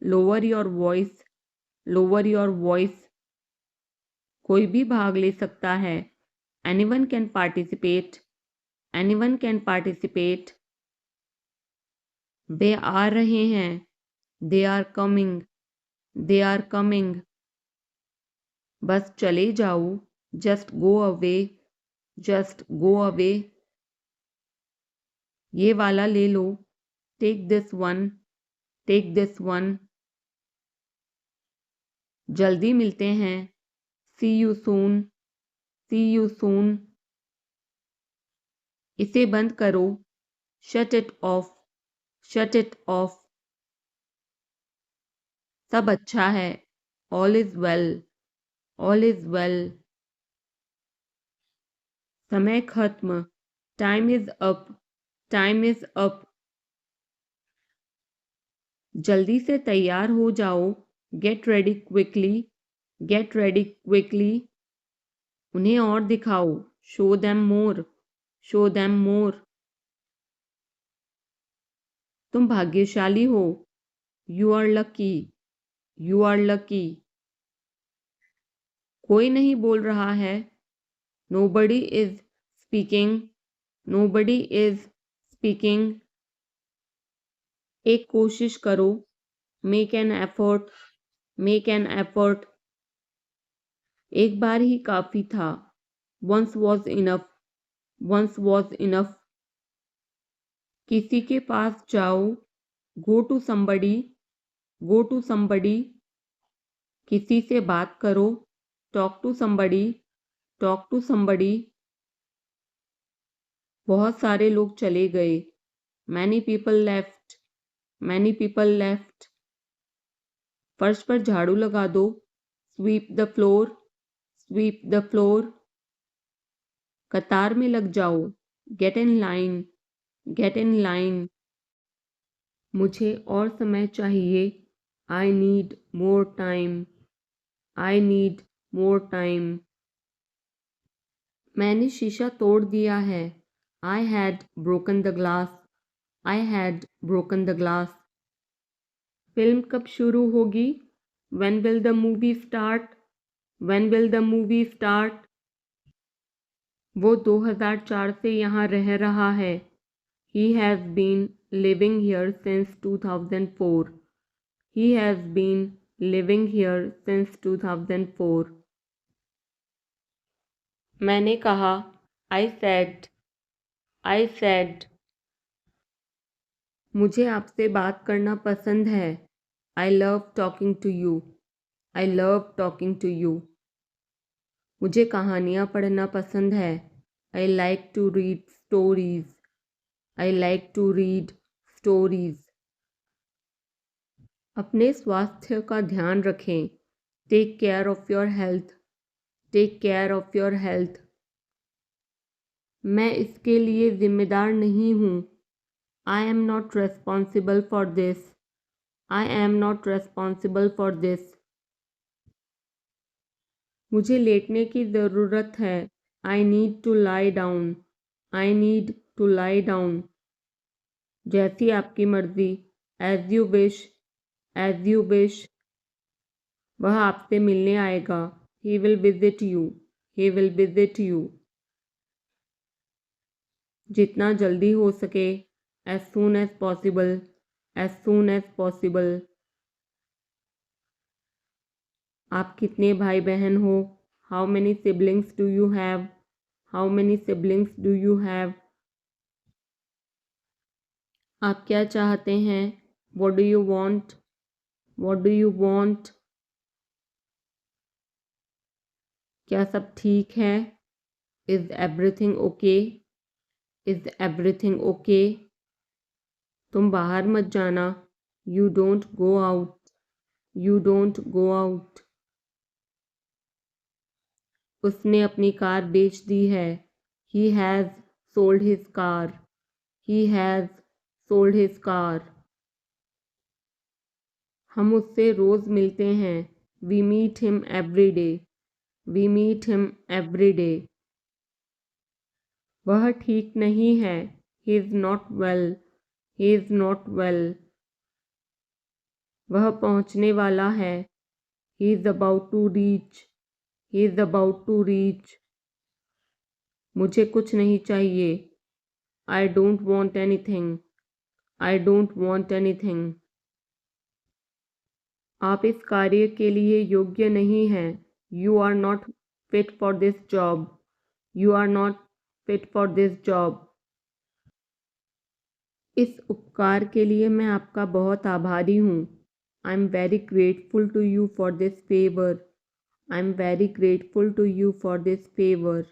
Lower your voice. Lower your voice. कोई भी भाग ले सकता है. Anyone can participate. Anyone can participate. वे आ रहे हैं. They are coming. They are coming. बस चले जाओ. Just go away. Just go away. ये वाला ले लो. Take this one. Take this one. जल्दी मिलते हैं. See you soon. See you soon. इसे बंद करो. Shut it off. Shut it off. सब अच्छा है. All is well. All is well. समय खत्म. Time is up. Time is up. जल्दी से तैयार हो जाओ. Get ready quickly. Get ready quickly. उन्हें और दिखाओ. Show them more. Show them more. तुम भाग्यशाली हो. You are lucky. You are lucky. कोई नहीं बोल रहा है. Nobody is speaking. Nobody is speaking. एक कोशिश करो. Make an effort. Make an effort. एक बार ही काफी था. Once was enough. Once was enough. किसी के पास जाओ. Go to somebody. Go to somebody. किसी से बात करो. Talk to somebody. Talk to somebody. बहुत सारे लोग चले गए. Many people left. Many people left. फर्श पर झाड़ू लगा दो. Sweep the floor. Sweep the floor. कतार में लग जाओ. Get in line. Get in line. मुझे और समय चाहिए. I need more time. I need more time. मैंने शीशा तोड़ दिया है. I had broken the glass. I had broken the glass. Film कब शुरू होगी? When will the movie start? When will the movie start? वो 2004 से यहाँ रह रहा है. He has been living here since 2004. He has been living here since 2004. मैंने कहा. I said. I said. मुझे आपसे बात करना पसंद है. I love talking to you. I love talking to you. मुझे कहानियाँ पढ़ना पसंद है. I like to read stories. I like to read stories. अपने स्वास्थ्य का ध्यान रखें. Take care of your health. Take care of your health. मैं इसके लिए जिम्मेदार नहीं हूँ. I am not responsible for this. I am not responsible for this. मुझे लेटने की ज़रूरत है. I need to lie down. I need to lie down. जैसी आपकी मर्ज़ी. As you wish. As you wish. वह आपसे मिलने आएगा. He will visit you. He will visit you. जितना जल्दी हो सके. As soon as possible. As soon as possible. आप कितने भाई बहन हो? How many siblings do you have? How many siblings do you have? आप क्या चाहते हैं? What do you want? What do you want? क्या सब ठीक है? Is everything okay? Is everything okay? तुम बाहर मत जाना. You don't go out. You don't go out. उसने अपनी कार बेच दी है. He has sold his car. He has sold his car. हम उससे रोज़ मिलते हैं. We meet him every day. We meet him every day. वह ठीक नहीं है. He is not well. He is not well. वह पहुंचने वाला है. He is about to reach. He is about to reach. मुझे कुछ नहीं चाहिए. I don't want anything. I don't want anything. आप इस कार्य के लिए योग्य नहीं हैं. You are not fit for this job. You are not fit for this job. इस उपकार के लिए मैं आपका बहुत आभारी हूँ. I am very grateful to you for this favor. I am very grateful to you for this favor.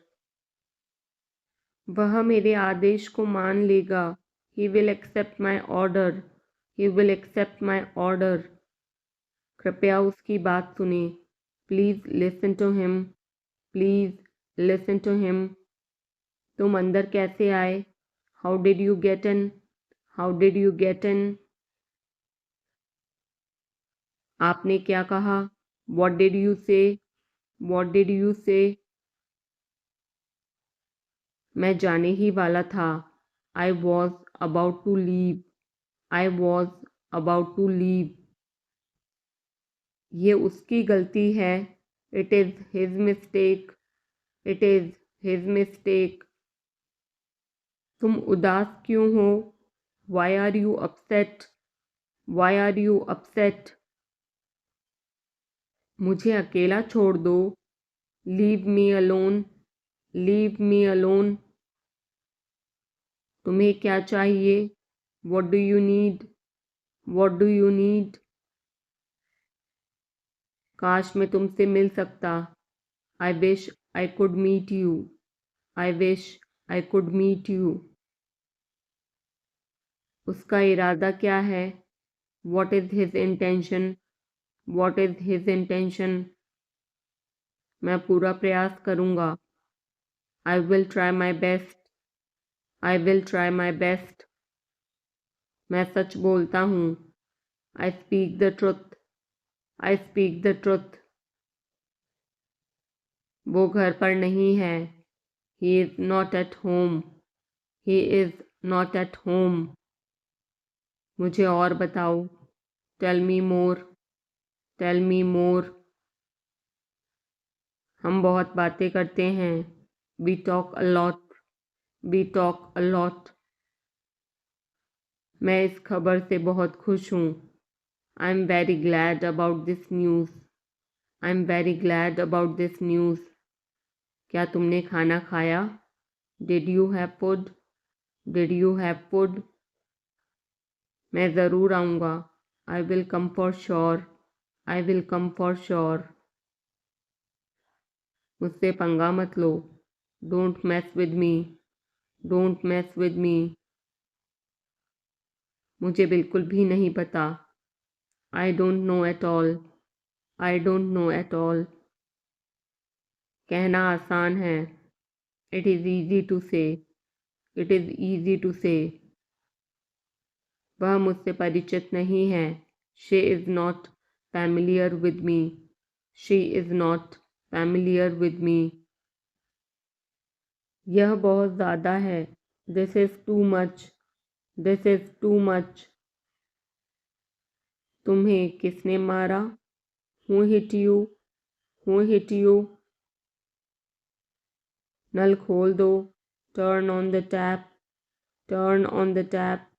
वह मेरे आदेश को मान लेगा. He will accept my order. He will accept my order. कृपया उसकी बात सुने. Please listen to him. Please listen to him. तुम अंदर कैसे आए? How did you get in? How did you get in? आपने क्या कहा? What did you say? What did you say? मैं जाने ही वाला था. I was about to leave. I was about to leave. ये उसकी गलती है. It is his mistake. It is his mistake. तुम उदास क्यों हो? Why are you upset? Why are you upset? मुझे अकेला छोड़ दो. Leave me alone. Leave me alone. तुम्हें क्या चाहिए? What do you need? What do you need? काश मैं तुमसे मिल सकता. I wish I could meet you. I wish I could meet you. उसका इरादा क्या है? What is his intention? What is his intention? मैं पूरा प्रयास करूँगा. I will try my best. I will try my best. मैं सच बोलता हूँ. I speak the truth. I speak the truth. वो घर पर नहीं है. He is not at home. He is not at home. मुझे और बताओ। Tell me more, tell me more. हम बहुत बातें करते हैं। We talk a lot, we talk a lot. मैं इस खबर से बहुत खुश हूँ। I am very glad about this news, I am very glad about this news. क्या तुमने खाना खाया? Did you have food, did you have food. मैं ज़रूर आऊँगा। I will come for sure, I will come for sure. मुझसे पंगा मत लो। Don't mess with me, don't mess with me. मुझे बिल्कुल भी नहीं पता। I don't know at all, I don't know at all. कहना आसान है। It is easy to say, it is easy to say. वह मुझसे परिचित नहीं है। She is not familiar with me, she is not familiar with me. यह बहुत ज़्यादा है। This is too much, this is too much. तुम्हें किसने मारा? Who hit you, who hit you. नल खोल दो। Turn on the tap, turn on the tap.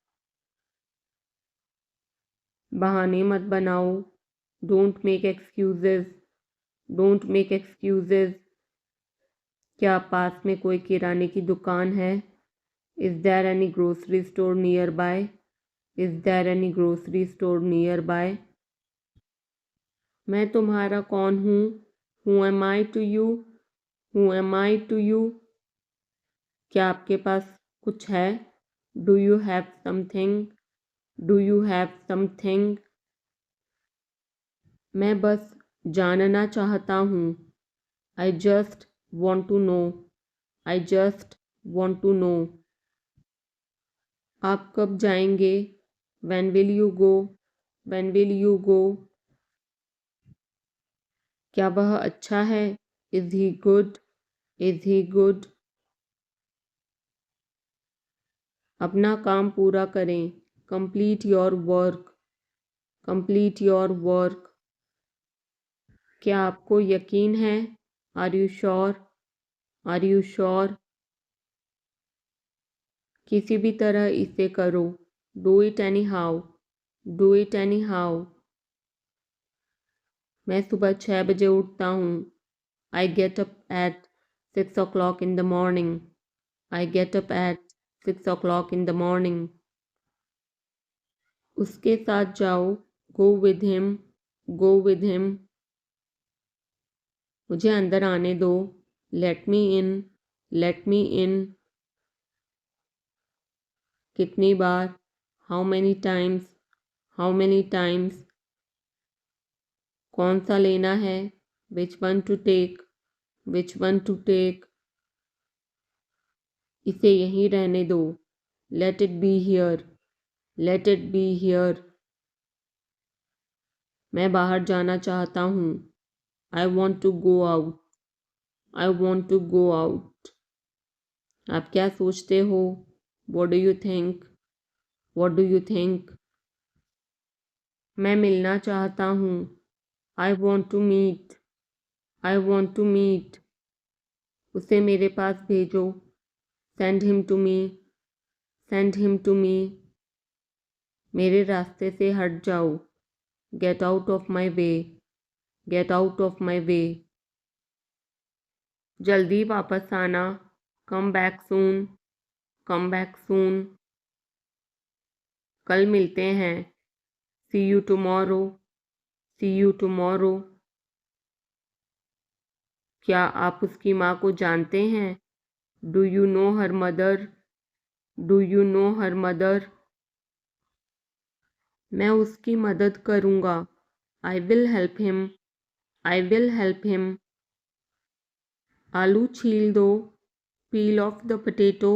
बहाने मत बनाओ। Don't make excuses, don't make excuses. क्या पास में कोई किराने की दुकान है? Is there any grocery store nearby, is there any grocery store nearby. मैं तुम्हारा कौन हूँ? Who am I to you, who am I to you. क्या आपके पास कुछ है? Do you have something, do you have something. मैं बस जानना चाहता हूँ। I just want to know, I just want to know. आप कब जाएंगे? When will you go, when will you go. क्या वह अच्छा है? Is he good, is he good. अपना काम पूरा करें। Complete your work, complete your work. क्या आपको यकीन है? Are you sure, are you sure. किसी भी तरह इसे करो। Do it any how, do it anyhow. मैं सुबह 6 बजे उठता हूँ। I get up at 6 o'clock in the morning, I get up at 6 o'clock in the morning। उसके साथ जाओ। Go with him, go with him. मुझे अंदर आने दो। Let me in, let me in. कितनी बार? How many times, how many times. कौन सा लेना है? Which one to take, which one to take. इसे यहीं रहने दो। Let it be here, let it be here. मैं बाहर जाना चाहता हूँ। I want to go out, I want to go out. आप क्या सोचते हो? What do you think, what do you think. मैं मिलना चाहता हूँ। I want to meet, I want to meet. उसे मेरे पास भेजो। Send him to me, send him to me. मेरे रास्ते से हट जाओ। Get out of my way, get out of my way. जल्दी वापस आना। Come back soon, come back soon. कल मिलते हैं। See you tomorrow, see you tomorrow. क्या आप उसकी माँ को जानते हैं? Do you know her mother, do you know her mother. मैं उसकी मदद करूँगा। I will help him, I will help him. आलू छील दो। Peel off the potato,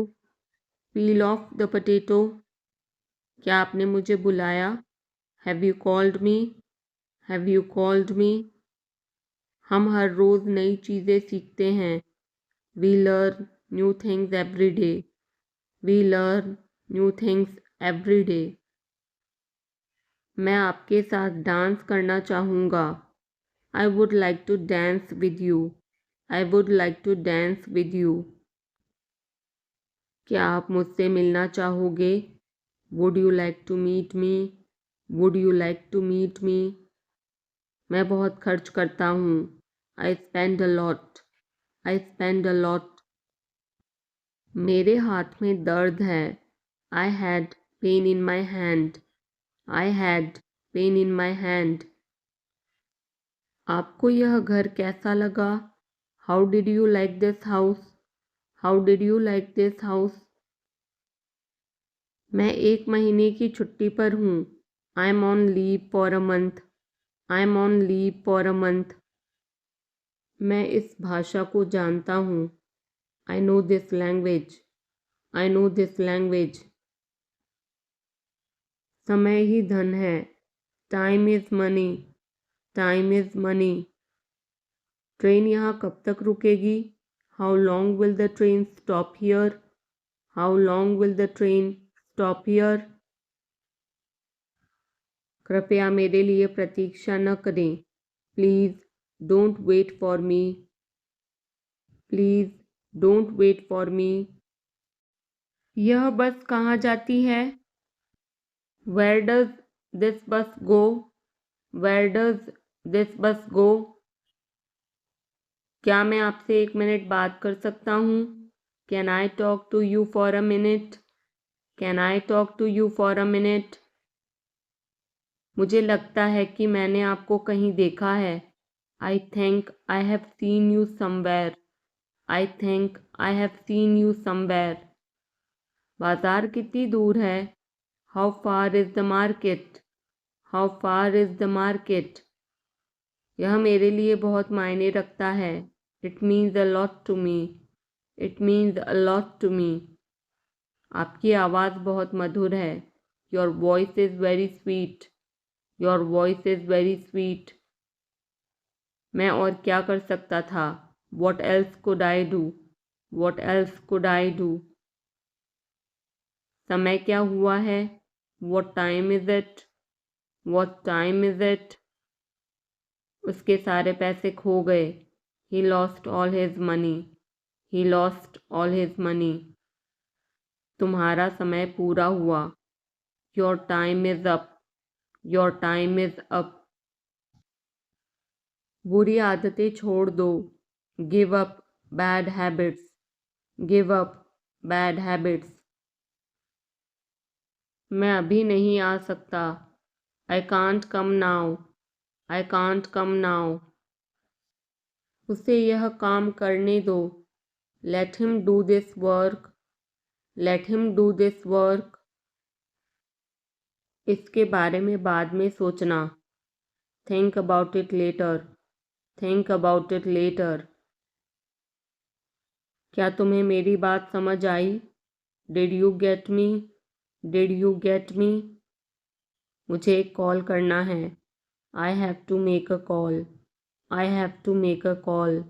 peel off the potato. क्या आपने मुझे बुलाया? Have you called me, have you called me. हम हर रोज़ नई चीज़ें सीखते हैं। We learn new things every day, we learn new things every day. मैं आपके साथ डांस करना चाहूँगा। I would like to dance with you. I would like to dance with you. क्या आप मुझसे मिलना चाहोगे? Would you like to meet me? Would you like to meet me? मैं बहुत खर्च करता हूँ। I spend a lot. I spend a lot. मेरे हाथ में दर्द है। I had pain in my hand. I had pain in my hand. आपको यह घर कैसा लगा? How did you like this house? How did you like this house? मैं 1 महीने की छुट्टी पर हूँ। I M on leave for a month. I am on leave for a month. मैं इस भाषा को जानता हूँ। आई know this language. I know this language. समय ही धन है। Time is money. Time is money. Train यहाँ कब तक रुकेगी? How long will the train stop here? How long will the train stop here? कृपया मेरे लिए प्रतीक्षा न करें। Please don't wait for me. Please don't wait for me. यह बस कहाँ जाती है? वेयर डज दिस बस गो? वेयर डज दिस बस गो? क्या मैं आपसे 1 मिनट बात कर सकता हूँ? Can I talk to you for a minute? Can I talk to you for a minute? मुझे लगता है कि मैंने आपको कहीं देखा है। I think I have seen you somewhere. I think I have seen you somewhere. बाजार कितनी दूर है? How far is the market? How far is the market? यह मेरे लिए बहुत मायने रखता है। It means a lot to me. It means a lot to me. आपकी आवाज़ बहुत मधुर है। Your voice is very sweet. Your voice is very sweet. मैं और क्या कर सकता था? What else could I do? What else could I do? समय क्या हुआ है? What time is it? What time is it? उसके सारे पैसे खो गए। He lost all his money. He lost all his money. तुम्हारा समय पूरा हुआ। Your time is up. Your time is up. बुरी आदतें छोड़ दो। Give up bad habits. Give up bad habits. मैं अभी नहीं आ सकता। I can't come now. I can't come now. उसे यह काम करने दो। Let him do this work. Let him do this work. इसके बारे में बाद में सोचना। Think about it later. Think about it later. क्या तुम्हें मेरी बात समझ आई? Did you get me? Did you get me? मुझे एक कॉल करना है। I have to make a call. I have to make a call.